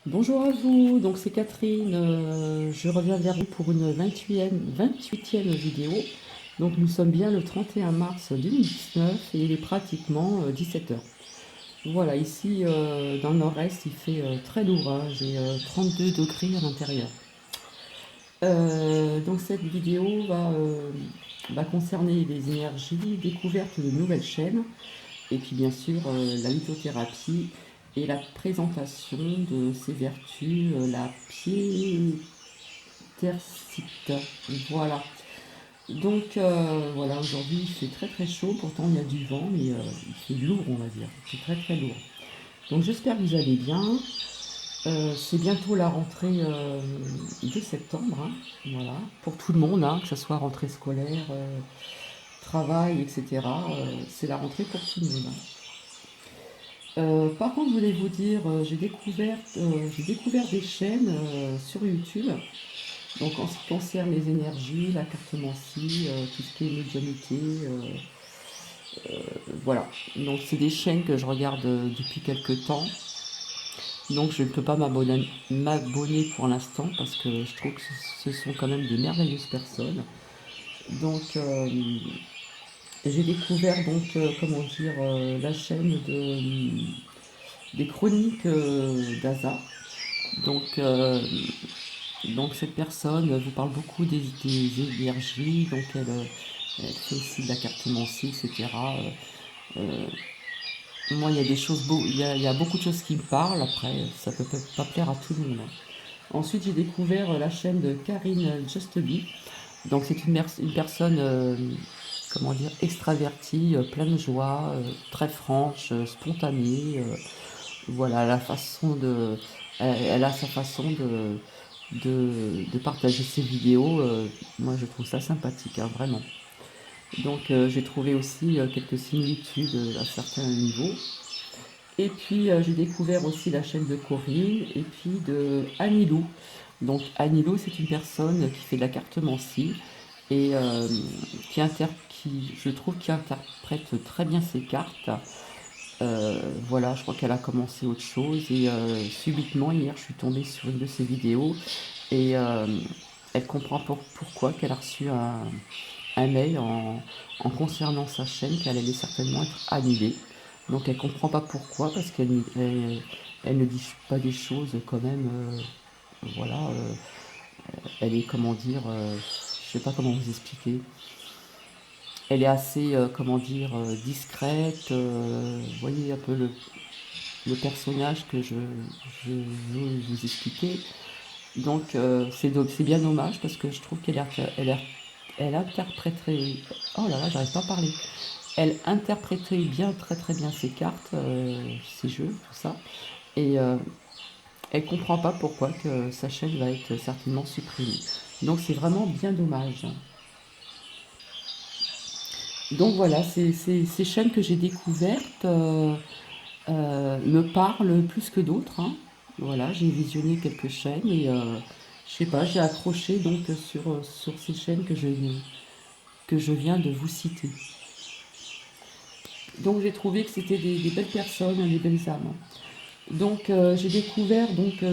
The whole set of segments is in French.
Bonjour à vous, donc c'est Catherine, je reviens vers vous pour une 28e vidéo. Donc nous sommes bien le 31 mars 2019 et il est pratiquement 17 heures. Voilà, ici dans le nord-est il fait très lourd, hein, j'ai 32 degrés à l'intérieur. Donc cette vidéo va concerner les énergies, découverte de nouvelles chaînes et puis bien sûr la lithothérapie et la présentation de ses vertus, la piétercite. Voilà. Donc voilà, aujourd'hui il fait très très chaud, pourtant il y a du vent, mais il fait lourd on va dire, c'est très très lourd. Donc j'espère que vous allez bien. C'est bientôt la rentrée de septembre, hein, voilà, pour tout le monde, hein, que ce soit rentrée scolaire, travail, etc. C'est la rentrée pour tout le monde, hein. Par contre, je voulais vous dire, j'ai découvert des chaînes sur YouTube. Donc, en ce qui concerne les énergies, la cartomancie, tout ce qui est médiumnité, voilà. Donc, c'est des chaînes que je regarde depuis quelques temps. Donc, je ne peux pas m'abonner pour l'instant parce que je trouve que ce sont quand même de merveilleuses personnes. Donc, j'ai découvert donc, comment dire, la chaîne des chroniques d'Aza. Donc, cette personne vous parle beaucoup des énergies, donc elle fait aussi de la cartomancie, etc. Euh, Moi, il y a des choses, il y a beaucoup de choses qui me parlent. Après, ça peut pas plaire à tout le monde. Ensuite, j'ai découvert la chaîne de Karine Just Be. Donc, c'est une personne, comment dire, extravertie, pleine de joie, très franche, spontanée. Voilà, la façon de, elle a sa façon de partager ses vidéos. Moi, je trouve ça sympathique, hein, vraiment. Donc, j'ai trouvé aussi quelques similitudes à certains niveaux. Et puis, j'ai découvert aussi la chaîne de Corinne et puis de Anilou. Donc, Anilou, c'est une personne qui fait de la cartomancie et je trouve, qui interprète très bien ses cartes. Voilà, je crois qu'elle a commencé autre chose et subitement hier je suis tombée sur une de ses vidéos et elle comprend pourquoi qu'elle a reçu un mail en concernant sa chaîne qu'elle allait certainement être annulée. Donc elle comprend pas pourquoi parce elle ne dit pas des choses quand même, voilà, elle est comment dire, je sais pas comment vous expliquer. Elle est assez, comment dire, discrète. Vous voyez un peu le personnage que je veux vous expliquer. Donc c'est bien dommage parce que je trouve elle interpréterait. Oh là là, j'arrive pas à parler. Elle interpréterait bien, très très bien ses cartes, ses jeux, tout ça. Et elle comprend pas pourquoi que sa chaîne va être certainement supprimée. Donc c'est vraiment bien dommage. Donc voilà, ces chaînes que j'ai découvertes me parlent plus que d'autres, hein. Voilà, j'ai visionné quelques chaînes et je sais pas, j'ai accroché donc sur ces chaînes que je viens de vous citer. Donc j'ai trouvé que c'était des belles personnes, des belles âmes. Donc j'ai découvert donc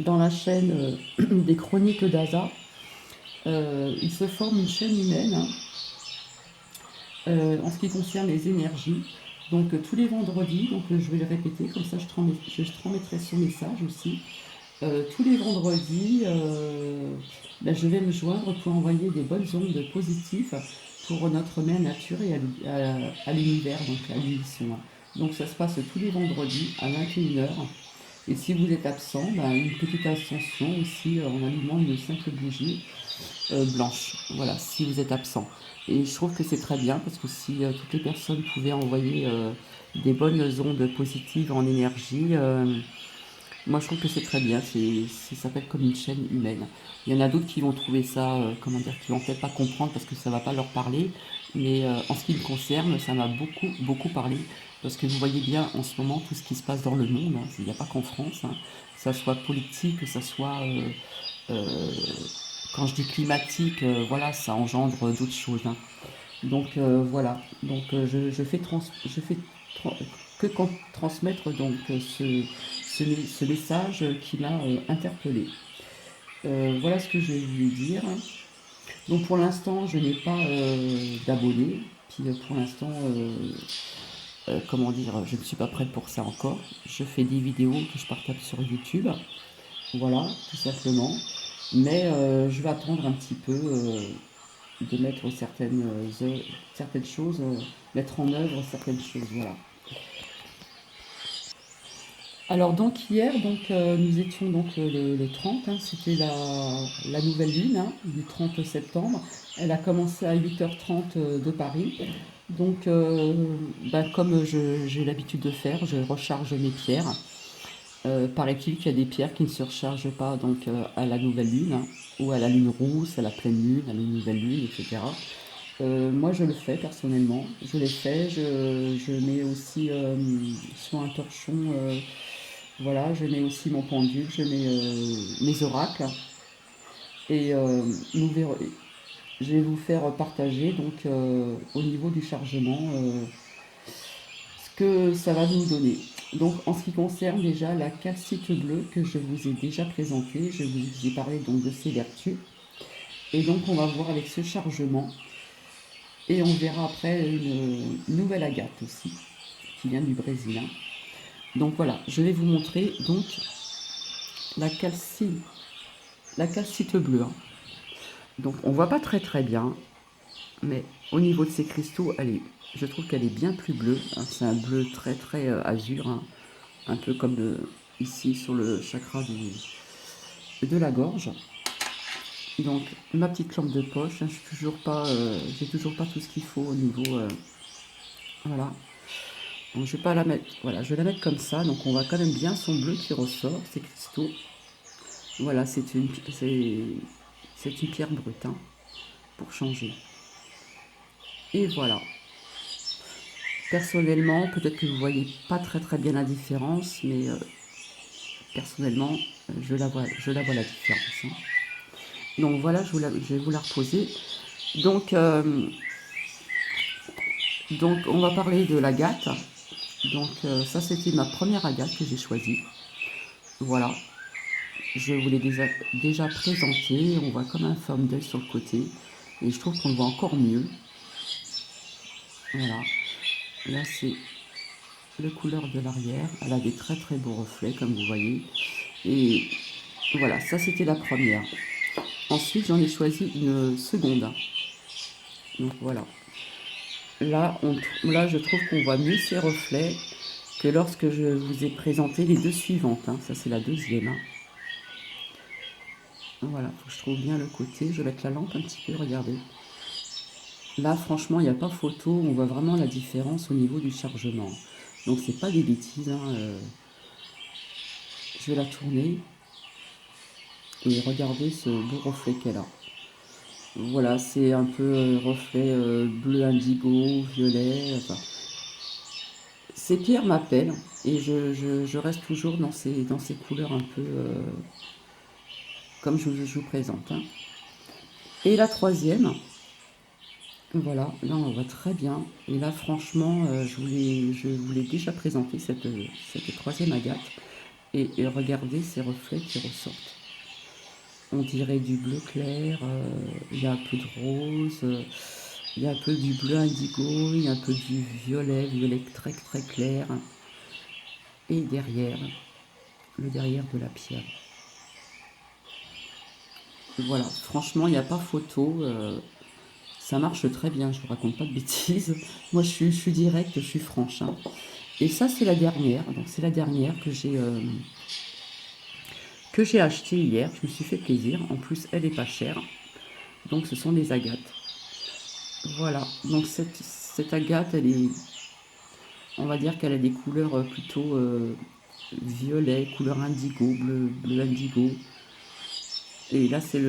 dans la chaîne des chroniques d'Aza, il se forme une chaîne humaine, hein, en ce qui concerne les énergies. Donc tous les vendredis, donc je vais le répéter, comme ça je transmettrai son message aussi. Tous les vendredis, ben, je vais me joindre pour envoyer des bonnes ondes positives pour notre mère nature et à l'univers, donc à l'unisson. Donc ça se passe tous les vendredis à 21 heures. Et si vous êtes absent, ben, une petite ascension aussi en allumant une simple bougie blanche. Voilà, si vous êtes absent. Et je trouve que c'est très bien parce que si toutes les personnes pouvaient envoyer des bonnes ondes positives en énergie, moi je trouve que c'est très bien. Ça s'appelle comme une chaîne humaine. Il y en a d'autres qui vont trouver ça, comment dire, qui vont peut-être pas comprendre parce que ça va pas leur parler. Mais en ce qui me concerne, ça m'a beaucoup, beaucoup parlé. Parce que vous voyez bien en ce moment tout ce qui se passe dans le monde, hein. Il n'y a pas qu'en France, hein. Que ça soit politique, que ça soit euh, quand je dis climatique, voilà, ça engendre d'autres choses, hein. Donc voilà, donc je fais que transmettre donc ce ce message qui m'a interpellée. Voilà ce que je vais vous dire. Donc pour l'instant, je n'ai pas d'abonnés. Puis pour l'instant, comment dire, je ne suis pas prête pour ça encore. Je fais des vidéos que je partage sur YouTube. Voilà, tout simplement. Mais je vais attendre un petit peu de mettre certaines choses, mettre en œuvre certaines choses. Voilà. Alors donc hier, nous étions donc le 30, hein, c'était la nouvelle lune, hein, du 30 septembre. Elle a commencé à 8h30 de Paris. Donc comme j'ai l'habitude de faire, je recharge mes pierres. Paraît-il qu'il y a des pierres qui ne se rechargent pas donc, à la nouvelle lune, hein, ou à la lune rousse, à la pleine lune, à la nouvelle lune, etc. Moi je le fais personnellement, je l'ai fait, je mets aussi sur un torchon, voilà, je mets aussi mon pendule, je mets mes oracles, et nous verrons, je vais vous faire partager donc au niveau du chargement ce que ça va nous donner. Donc en ce qui concerne déjà la calcite bleue que je vous ai déjà présentée, je vous ai parlé donc de ses vertus. Et donc on va voir avec ce chargement. Et on verra après une nouvelle agate aussi, qui vient du Brésil, hein. Donc voilà, je vais vous montrer donc la calcite bleue, hein. Donc on voit pas très très bien, mais au niveau de ces cristaux, je trouve qu'elle est bien plus bleue, hein. C'est un bleu très très azur, hein. Un peu comme ici sur le chakra de la gorge. Donc ma petite lampe de poche, hein, j'ai toujours pas tout ce qu'il faut au niveau, voilà. Donc je vais pas la mettre, voilà, je vais la mettre comme ça. Donc on voit quand même bien son bleu qui ressort, ces cristaux. Voilà, c'est une pierre brute, hein, pour changer. Et voilà. Personnellement, peut-être que vous voyez pas très très bien la différence, mais personnellement, je la vois la différence, hein. Donc voilà, je vais vous la reposer. Donc on va parler de l'agate. Donc ça c'était ma première agate que j'ai choisie. Voilà. Je vous l'ai déjà présenté. On voit comme un forme d'œil sur le côté. Et je trouve qu'on le voit encore mieux. Voilà. Là c'est la couleur de l'arrière. Elle a des très très beaux reflets comme vous voyez. Et voilà, ça c'était la première. Ensuite j'en ai choisi une seconde. Donc voilà. Là je trouve qu'on voit mieux ces reflets que lorsque je vous ai présenté les deux suivantes, hein. Ça c'est la deuxième, hein. Voilà, faut que je trouve bien le côté. Je vais mettre la lampe un petit peu, regardez. Là franchement il n'y a pas photo, on voit vraiment la différence au niveau du chargement. Donc c'est pas des bêtises, hein. Je vais la tourner et regardez ce beau reflet qu'elle a. Voilà, c'est un peu reflet bleu indigo, violet, enfin. Ces pierres m'appellent et je reste toujours dans ces couleurs un peu comme je vous présente, hein. Et la troisième, voilà, là on voit très bien. Et là franchement, je vous l'ai déjà présenté cette troisième agate. Et regardez ces reflets qui ressortent. On dirait du bleu clair, il y a un peu de rose, il y a un peu du bleu indigo, il y a un peu du violet très très clair. Et derrière, le derrière de la pierre. Voilà, franchement, il n'y a pas photo. Ça marche très bien, je vous raconte pas de bêtises. Moi, je suis directe, je suis franche, hein. Et ça, c'est la dernière. Donc, c'est la dernière que j'ai achetée hier. Je me suis fait plaisir. En plus, elle est pas chère. Donc, ce sont des agates. Voilà. Donc, cette agate, on va dire qu'elle a des couleurs plutôt violet, couleur indigo, bleu indigo. Et là, c'est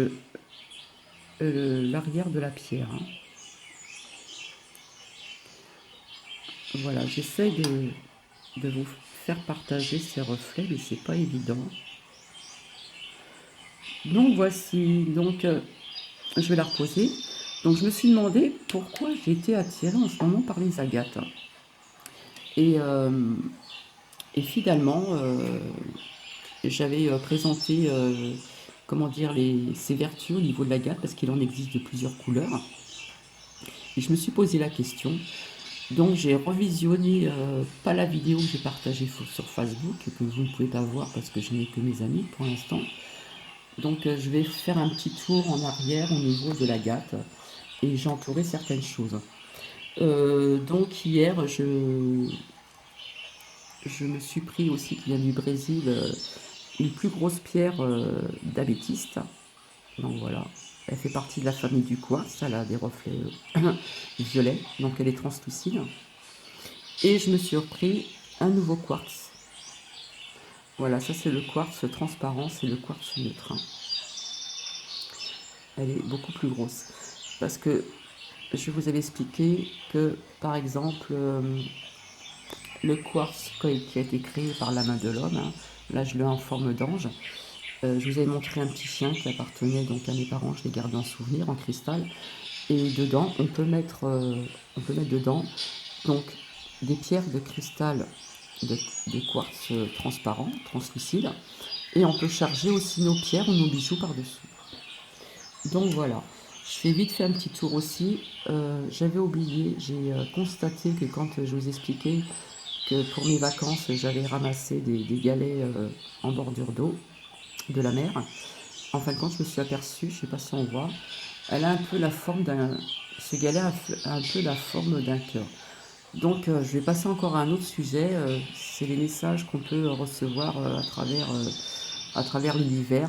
l'arrière de la pierre, hein. Voilà, j'essaie de vous faire partager ces reflets, mais c'est pas évident. Donc voici, je vais la reposer. Donc je me suis demandé pourquoi j'ai été attirée en ce moment par les agates. Et Et finalement, j'avais présenté, comment dire, ses vertus au niveau de l'agate, parce qu'il en existe de plusieurs couleurs. Et je me suis posé la question. Donc j'ai revisionné, pas la vidéo que j'ai partagée sur Facebook, que vous ne pouvez pas voir parce que je n'ai que mes amis pour l'instant. Donc je vais faire un petit tour en arrière au niveau de l'agate et j'ai entouré certaines choses. Donc hier, je me suis pris aussi, qui vient du Brésil, une plus grosse pierre d'améthyste. Donc voilà, elle fait partie de la famille du quartz, elle a des reflets violets, donc elle est translucide. Et je me suis repris un nouveau quartz. Voilà, ça c'est le quartz transparent, c'est le quartz neutre. Elle est beaucoup plus grosse. Parce que je vous avais expliqué que, par exemple, le quartz qui a été créé par la main de l'homme, hein, là je l'ai en forme d'ange. Je vous avais montré un petit chien qui appartenait donc à mes parents, je l'ai gardé en souvenir, en cristal. Et dedans, on peut mettre dedans donc des pierres de cristal de quartz transparent, translucide. Et on peut charger aussi nos pierres ou nos bijoux par-dessus. Donc voilà, je fais vite fait un petit tour aussi. J'avais oublié, j'ai constaté que quand je vous expliquais que pour mes vacances, j'avais ramassé des galets en bordure d'eau de la mer. En fin de compte, je me suis aperçue, je ne sais pas si on voit, elle a un peu la forme d'un... Ce galet a un peu la forme d'un cœur. Donc je vais passer encore à un autre sujet, c'est les messages qu'on peut recevoir à travers l'univers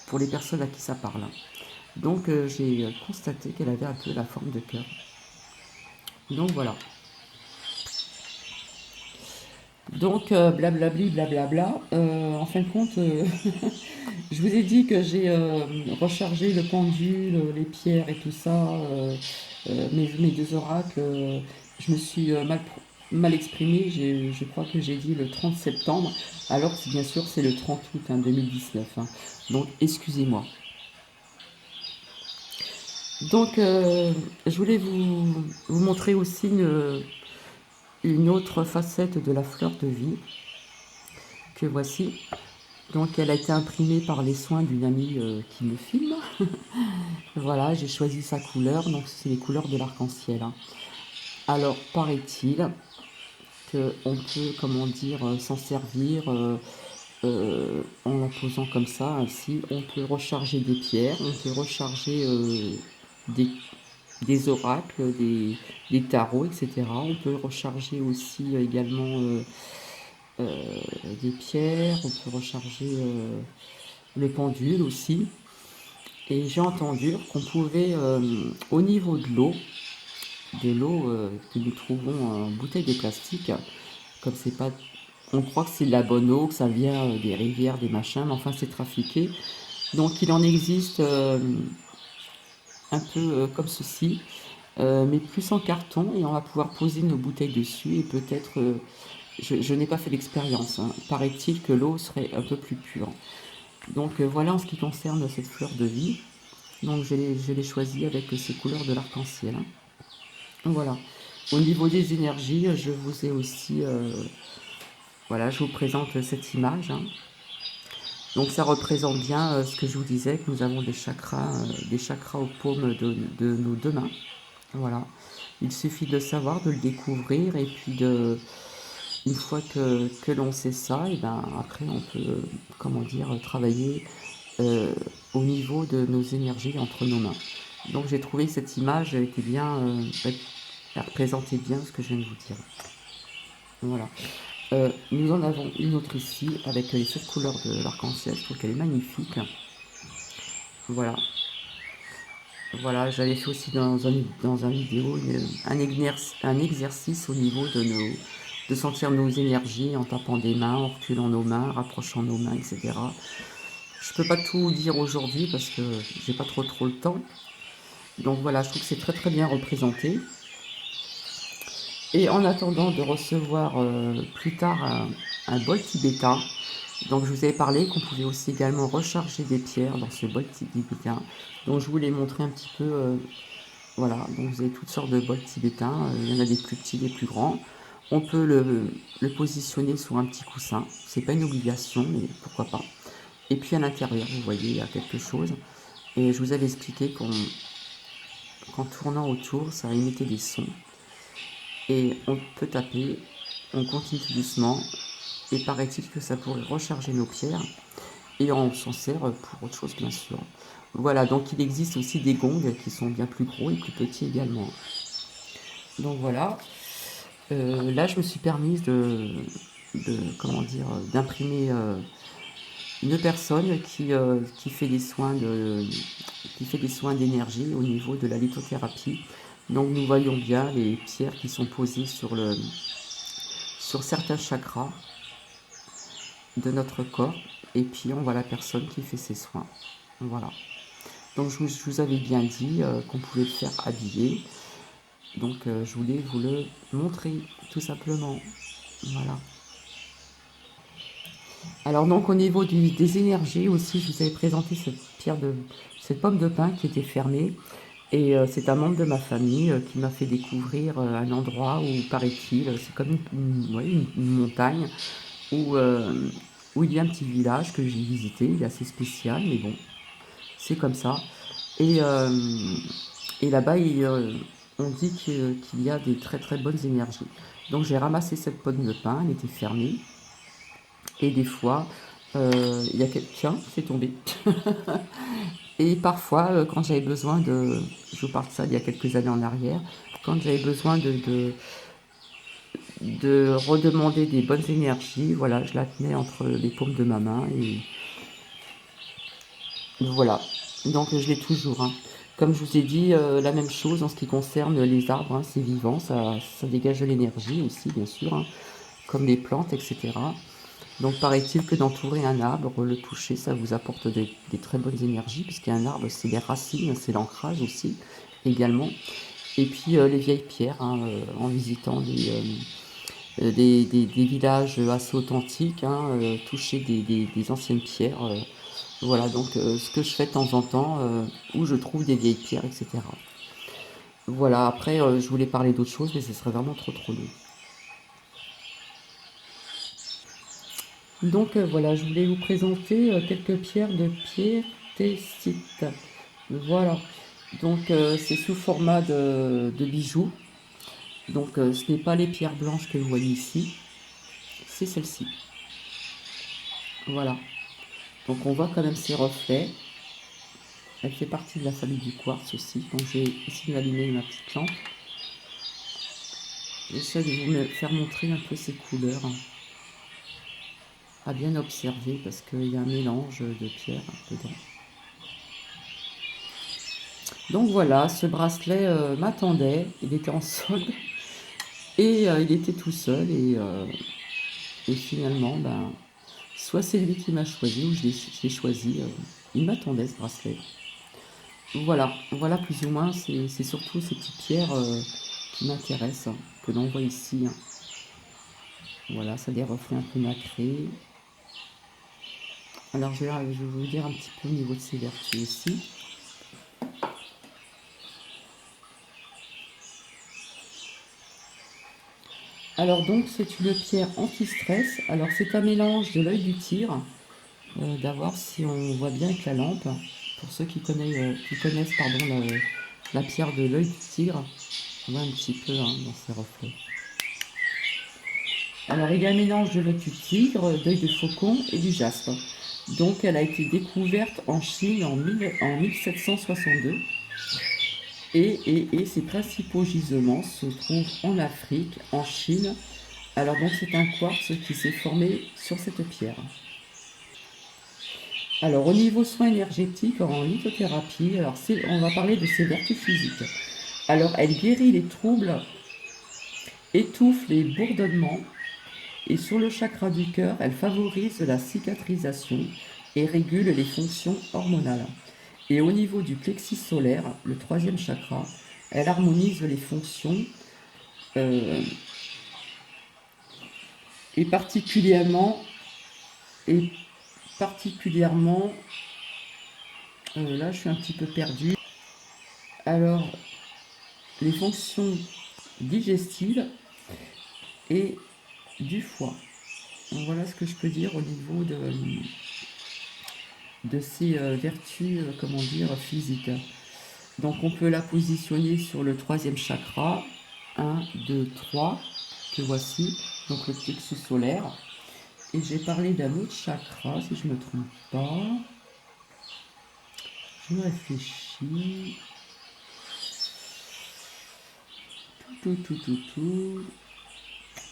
pour les personnes à qui ça parle. Donc j'ai constaté qu'elle avait un peu la forme de cœur. Donc voilà. Donc blablabli blablabla. En fin de compte, je vous ai dit que j'ai rechargé le pendule, les pierres et tout ça, mes deux oracles. Je me suis mal exprimé. Je crois que j'ai dit le 30 septembre, alors que bien sûr c'est le 30 août 2019. Hein. Donc excusez-moi. Donc, je voulais vous montrer aussi une autre facette de la fleur de vie que voici. Donc, elle a été imprimée par les soins d'une amie qui me filme. Voilà, j'ai choisi sa couleur. Donc, c'est les couleurs de l'arc-en-ciel. Hein. Alors, paraît-il qu'on peut, comment dire, s'en servir en la posant comme ça, ainsi. On peut recharger des pierres, on peut recharger des des oracles, des tarots, etc. On peut recharger aussi également des pierres, on peut recharger le pendule aussi. Et j'ai entendu qu'on pouvait, au niveau de l'eau que nous trouvons en bouteille de plastique, comme c'est pas, on croit que c'est de la bonne eau, que ça vient des rivières, des machins, mais enfin c'est trafiqué. Donc il en existe un peu comme ceci, mais plus en carton, et on va pouvoir poser nos bouteilles dessus et peut-être, je n'ai pas fait l'expérience, hein. Paraît-il que l'eau serait un peu plus pure. Donc voilà en ce qui concerne cette fleur de vie. Donc je l'ai choisie avec ces couleurs de l'arc-en-ciel. Hein. Voilà. Au niveau des énergies, je vous ai aussi, voilà, je vous présente cette image. Hein. Donc ça représente bien ce que je vous disais, que nous avons des chakras aux paumes de nos deux mains. Voilà. Il suffit de savoir, de le découvrir, et puis une fois que l'on sait ça, et ben après on peut, comment dire, travailler euh, au niveau de nos énergies entre nos mains. Donc j'ai trouvé que cette image était bien, elle représentait bien ce que je viens de vous dire. Voilà. Nous en avons une autre ici avec les 7 couleurs de l'arc-en-ciel. Je trouve qu'elle est magnifique. Voilà. Voilà, j'avais fait aussi dans un vidéo un exercice au niveau de sentir nos énergies en tapant des mains, en reculant nos mains, rapprochant nos mains, etc. Je peux pas tout dire aujourd'hui parce que j'ai pas trop le temps. Donc voilà, je trouve que c'est très bien représenté. Et en attendant de recevoir plus tard un bol tibétain, donc je vous avais parlé qu'on pouvait aussi également recharger des pierres dans ce bol tibétain. Donc je vous l'ai montré un petit peu, voilà, donc vous avez toutes sortes de bols tibétains, il y en a des plus petits, des plus grands. On peut le positionner sur un petit coussin. C'est pas une obligation, mais pourquoi pas. Et puis à l'intérieur, vous voyez, il y a quelque chose. Et je vous avais expliqué qu'en tournant autour, ça émettait des sons. Et on peut taper, on continue tout doucement. Et paraît-il que ça pourrait recharger nos pierres. Et on s'en sert pour autre chose, bien sûr. Voilà, donc il existe aussi des gongs qui sont bien plus gros et plus petits également. Donc voilà. Là, je me suis permise comment dire, d'imprimer une personne qui fait des soins d'énergie au niveau de la lithothérapie. Donc nous voyons bien les pierres qui sont posées sur certains chakras de notre corps. Et puis on voit la personne qui fait ses soins. Voilà. Donc je vous avais bien dit qu'on pouvait le faire habiller. Donc je voulais vous le montrer tout simplement. Voilà. Alors donc au niveau des énergies aussi, je vous avais présenté cette pomme de pin qui était fermée. Et c'est un membre de ma famille qui m'a fait découvrir un endroit où, paraît-il, c'est comme ouais, une montagne où il y a un petit village que j'ai visité. Il est assez spécial, mais bon, c'est comme ça. Et, euh, et là-bas, on dit qu'il y a des très très bonnes énergies. Donc j'ai ramassé cette pomme de pin, elle était fermée. Et des fois, il y a quelqu'un qui c'est tombé. Et parfois, quand j'avais besoin je vous parle de ça il y a quelques années en arrière, quand j'avais besoin de redemander des bonnes énergies, voilà, je la tenais entre les paumes de ma main et voilà. Donc je l'ai toujours, hein. Comme je vous ai dit, la même chose en ce qui concerne les arbres, hein, c'est vivant, ça dégage de l'énergie aussi, bien sûr, hein, comme les plantes, etc. Donc paraît-il que d'entourer un arbre, le toucher, ça vous apporte des très bonnes énergies, puisqu'un arbre, c'est les racines, c'est l'ancrage aussi, également. Et puis les vieilles pierres, hein, en visitant des villages assez authentiques, hein, toucher des anciennes pierres. Voilà, donc ce que je fais de temps en temps, où je trouve des vieilles pierres, etc. Voilà, après, je voulais parler d'autre chose, mais ce serait vraiment trop long. Donc voilà, je voulais vous présenter quelques pierres de piétécite. Voilà, donc c'est sous format de bijoux. Donc ce n'est pas les pierres blanches que vous voyez ici, c'est celle-ci. Voilà, donc on voit quand même ses reflets. Elle fait partie de la famille du quartz aussi. Donc j'ai essayé d'allumer ma petite lampe. J'essaie de vous faire montrer un peu ses couleurs à bien observer parce qu'il y a un mélange de pierres dedans. Donc voilà, ce bracelet m'attendait, il était en solde et il était tout seul et finalement, ben, soit c'est lui qui m'a choisi ou je l'ai choisi, il m'attendait ce bracelet. Voilà, voilà plus ou moins, c'est surtout ces petites pierres qui m'intéressent, hein, que l'on voit ici, hein. Voilà, ça a des reflets un peu nacrés. Alors je vais vous dire un petit peu au niveau de ses vertus ici. Alors donc c'est une pierre anti-stress. Alors c'est un mélange de l'œil du tigre, d'avoir si on voit bien avec la lampe. Pour ceux qui connaissent pardon, la pierre de l'œil du tigre, on voit un petit peu hein, dans ses reflets. Alors il y a un mélange de l'œil du tigre, d'œil de faucon et du jaspe. Donc elle a été découverte en Chine en 1762 et ses principaux gisements se trouvent en Afrique, en Chine. Alors donc c'est un quartz qui s'est formé sur cette pierre. Alors au niveau soins énergétiques en lithothérapie, alors on va parler de ses vertus physiques. Alors elle guérit les troubles, étouffe les bourdonnements et sur le chakra du cœur, elle favorise la cicatrisation et régule les fonctions hormonales. Et au niveau du plexus solaire, le troisième chakra, elle harmonise les fonctions euh, et particulièrement, et particulièrement là je suis un petit peu perdue. Alors les fonctions digestives et du foie. Donc voilà ce que je peux dire au niveau de ses vertus, comment dire, physiques. Donc on peut la positionner sur le troisième chakra, 1, 2, 3, que voici, donc le plexus solaire. Et j'ai parlé d'un autre chakra, si je ne me trompe pas. Je réfléchis. Tout.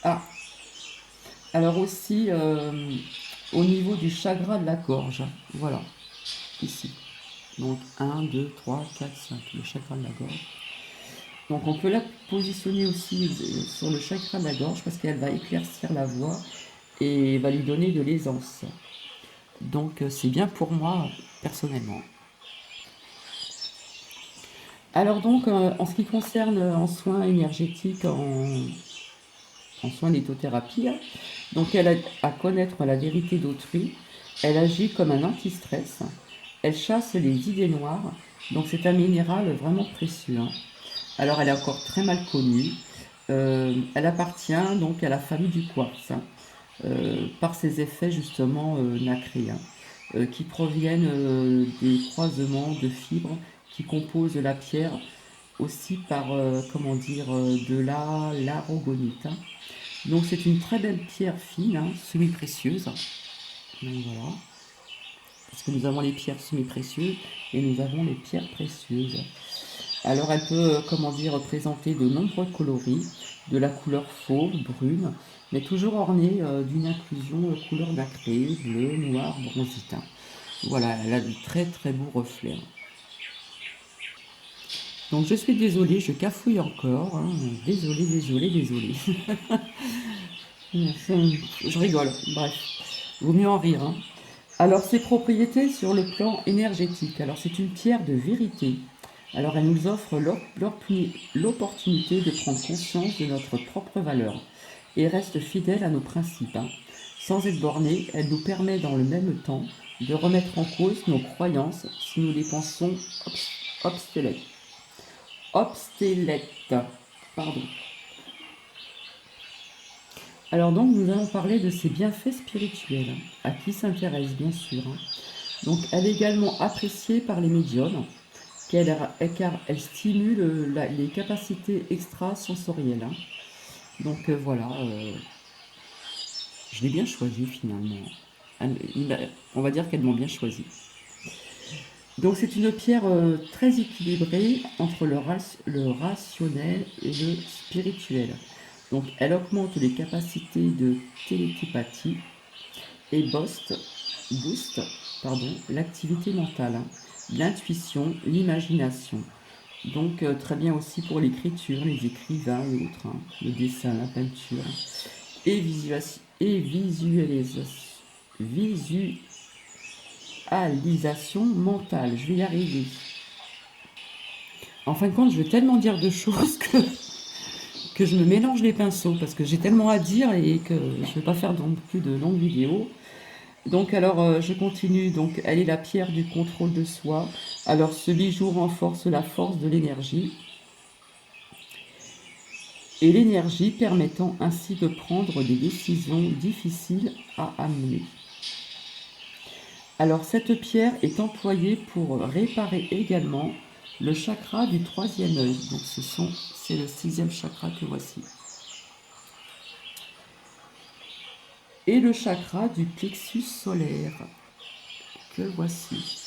Ah, alors aussi au niveau du chakra de la gorge, voilà, ici. Donc 1, 2, 3, 4, 5, le chakra de la gorge. Donc on peut la positionner aussi sur le chakra de la gorge parce qu'elle va éclaircir la voix et va lui donner de l'aisance. Donc c'est bien pour moi personnellement. Alors donc en ce qui concerne en soins énergétiques, en soins lithothérapie, donc elle a à connaître la vérité d'autrui, elle agit comme un anti-stress, elle chasse les idées noires, donc c'est un minéral vraiment précieux. Alors elle est encore très mal connue, elle appartient donc à la famille du quartz, par ses effets justement nacrés, qui proviennent des croisements de fibres qui composent la pierre, aussi par, comment dire, de l'aragonite. Donc c'est une très belle pierre fine, semi-précieuse. Donc voilà. Parce que nous avons les pierres semi-précieuses et nous avons les pierres précieuses. Alors elle peut, comment dire, présenter de nombreux coloris, de la couleur fauve, brune, mais toujours ornée d'une inclusion couleur nacrée, bleu, noir, bronzite. Voilà, elle a de très très beaux reflets. Donc je suis désolée, je cafouille encore. Désolée. Je rigole, bref. Vaut mieux en rire. Alors ses propriétés sur le plan énergétique. Alors c'est une pierre de vérité. Alors elle nous offre l'opportunité de prendre conscience de notre propre valeur et reste fidèle à nos principes. Sans être bornée, elle nous permet dans le même temps de remettre en cause nos croyances si nous les pensons obsolètes. Pardon. Alors donc nous allons parler de ses bienfaits spirituels, à qui s'intéresse bien sûr. Donc elle est également appréciée par les médiums, car elle stimule les capacités extrasensorielles. Donc voilà, je l'ai bien choisi finalement. On va dire qu'elles m'ont bien choisi. Donc c'est une pierre très équilibrée entre le rationnel et le spirituel. Donc elle augmente les capacités de télépathie et booste l'activité mentale, l'intuition, l'imagination. Donc très bien aussi pour l'écriture, les écrivains et autres, le dessin, la peinture, et visualisation mentale. Je vais y arriver. En fin de compte, je vais tellement dire de choses que je me mélange les pinceaux parce que j'ai tellement à dire et que je ne vais pas faire non plus de longues vidéos. Donc alors je continue, donc elle est la pierre du contrôle de soi. Alors ce bijou renforce la force de l'énergie et l'énergie permettant ainsi de prendre des décisions difficiles à amener. Alors cette pierre est employée pour réparer également le chakra du troisième œil. Donc c'est le sixième chakra que voici. Et le chakra du plexus solaire que voici.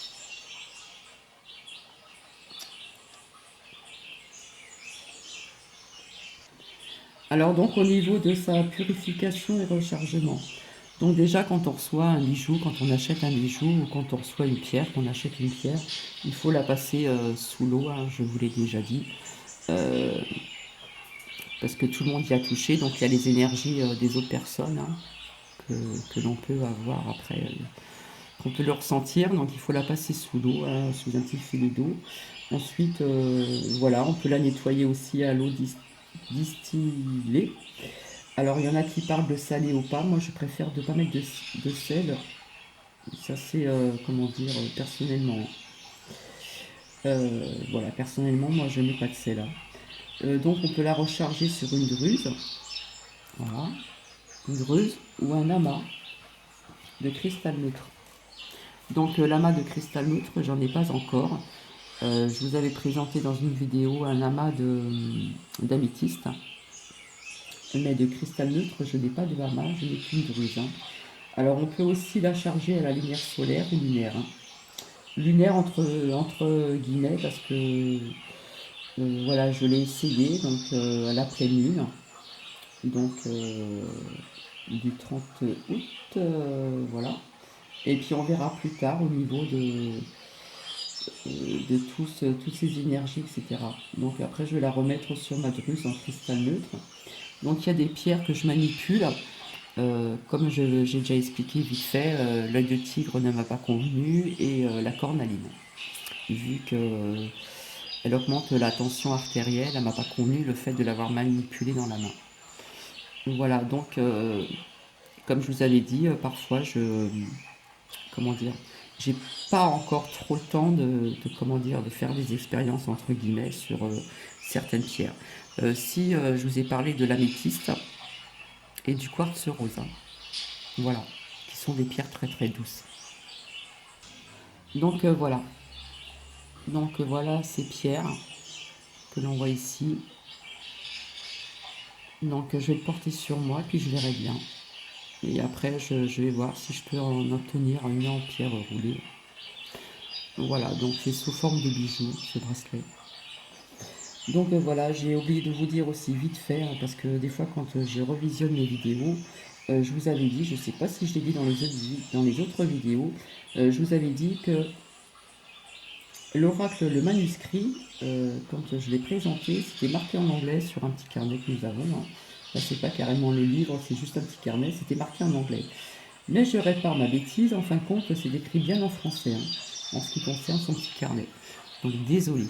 Alors donc au niveau de sa purification et rechargement. Donc déjà quand on reçoit un bijou, quand on achète un bijou ou quand on reçoit une pierre, qu'on achète une pierre, il faut la passer sous l'eau, je vous l'ai déjà dit. Parce que tout le monde y a touché, donc il y a les énergies des autres personnes que l'on peut avoir après, qu'on peut le ressentir, donc il faut la passer sous l'eau, sous un petit filet d'eau. Ensuite, voilà, on peut la nettoyer aussi à l'eau distillée. Alors il y en a qui parlent de salé ou pas, moi je préfère de ne pas mettre de sel, ça c'est, comment dire, personnellement. Voilà, personnellement, moi je ne mets pas de sel. Donc on peut la recharger sur une druse. Voilà, une druse ou un amas de cristal neutre. Donc l'amas de cristal neutre, j'en ai pas encore. Je vous avais présenté dans une vidéo un amas d'améthyste. Mais de cristal neutre, je n'ai pas de amas, je n'ai qu'une druse, hein. Alors on peut aussi la charger à la lumière solaire ou lunaire, hein. Lunaire entre guillemets parce que voilà, je l'ai essayé donc à la pleine lune, donc du 30 août, voilà. Et puis on verra plus tard au niveau de toutes ces énergies, etc. Donc après je vais la remettre sur ma druse en cristal neutre. Donc il y a des pierres que je manipule. Comme j'ai déjà expliqué vite fait, l'œil de tigre ne m'a pas convenu et la cornaline. Vu que elle augmente la tension artérielle, elle m'a pas convenu le fait de l'avoir manipulée dans la main. Voilà, donc comme je vous avais dit, parfois comment dire, j'ai pas encore trop le temps comment dire, de faire des expériences entre guillemets sur certaines pierres. Si je vous ai parlé de l'améthyste et du quartz rose, hein. Voilà, qui sont des pierres très très douces. Donc voilà. Donc voilà ces pierres que l'on voit ici. Donc je vais le porter sur moi puis je verrai bien. Et après je vais voir si je peux en obtenir une en pierre roulée. Voilà, donc c'est sous forme de bijoux ce bracelet. Donc voilà, j'ai oublié de vous dire aussi vite fait, hein, parce que des fois quand je revisionne mes vidéos, je vous avais dit, je ne sais pas si je l'ai dit dans les autres vidéos, je vous avais dit que l'oracle, le manuscrit, quand je l'ai présenté, c'était marqué en anglais sur un petit carnet que nous avons, hein. Là, c'est pas carrément le livre, c'est juste un petit carnet, c'était marqué en anglais. Mais je répare ma bêtise, en fin de compte, c'est écrit bien en français, hein, en ce qui concerne son petit carnet. Donc désolé.